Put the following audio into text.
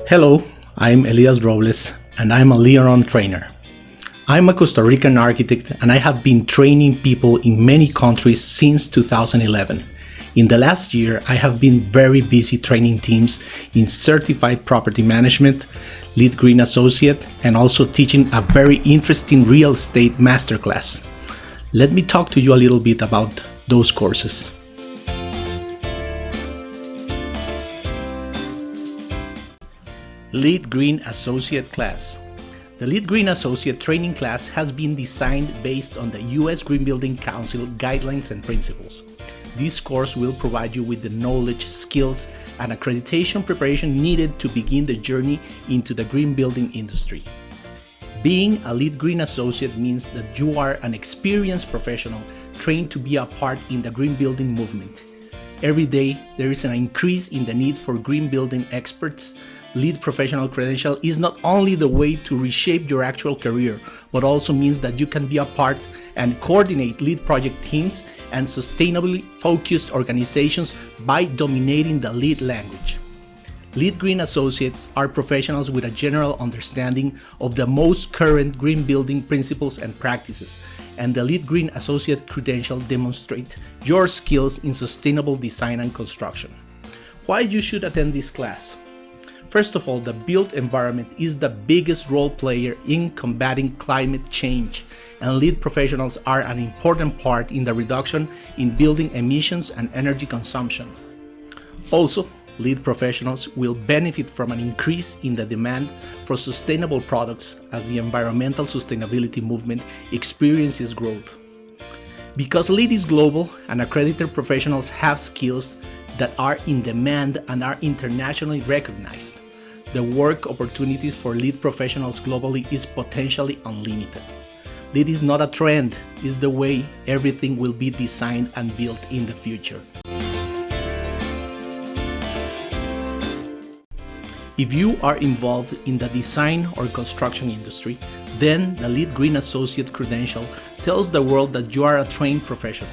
Hello, I'm Elias Robles and I'm a LEORON trainer. I'm a Costa Rican architect and I have been training people in many countries since 2011. In the last year, I have been very busy training teams in certified property management, LEED Green Associate, and also teaching a very interesting real estate masterclass. Let me talk to you a little bit about those courses. LEED Green Associate class. The LEED Green Associate training class has been designed based on the U.S. Green Building Council guidelines and principles. This course will provide you with the knowledge, skills, and accreditation preparation needed to begin the journey into the green building industry. Being a LEED Green Associate means that you are an experienced professional trained to be a part in the green building movement. Every day, there is an increase in the need for green building experts. LEED professional credential is not only the way to reshape your actual career, but also means that you can be a part and coordinate LEED project teams and sustainably focused organizations by dominating the LEED language. LEED Green Associates are professionals with a general understanding of the most current green building principles and practices, and the LEED Green Associate credential demonstrates your skills in sustainable design and construction. Why you should attend this class? First of all, the built environment is the biggest role player in combating climate change, and LEED professionals are an important part in the reduction in building emissions and energy consumption. Also, LEED professionals will benefit from an increase in the demand for sustainable products as the environmental sustainability movement experiences growth. Because LEED is global and accredited professionals have skills that are in demand and are internationally recognized, the work opportunities for LEED professionals globally is potentially unlimited. LEED is not a trend, it's the way everything will be designed and built in the future. If you are involved in the design or construction industry, then the LEED Green Associate credential tells the world that you are a trained professional.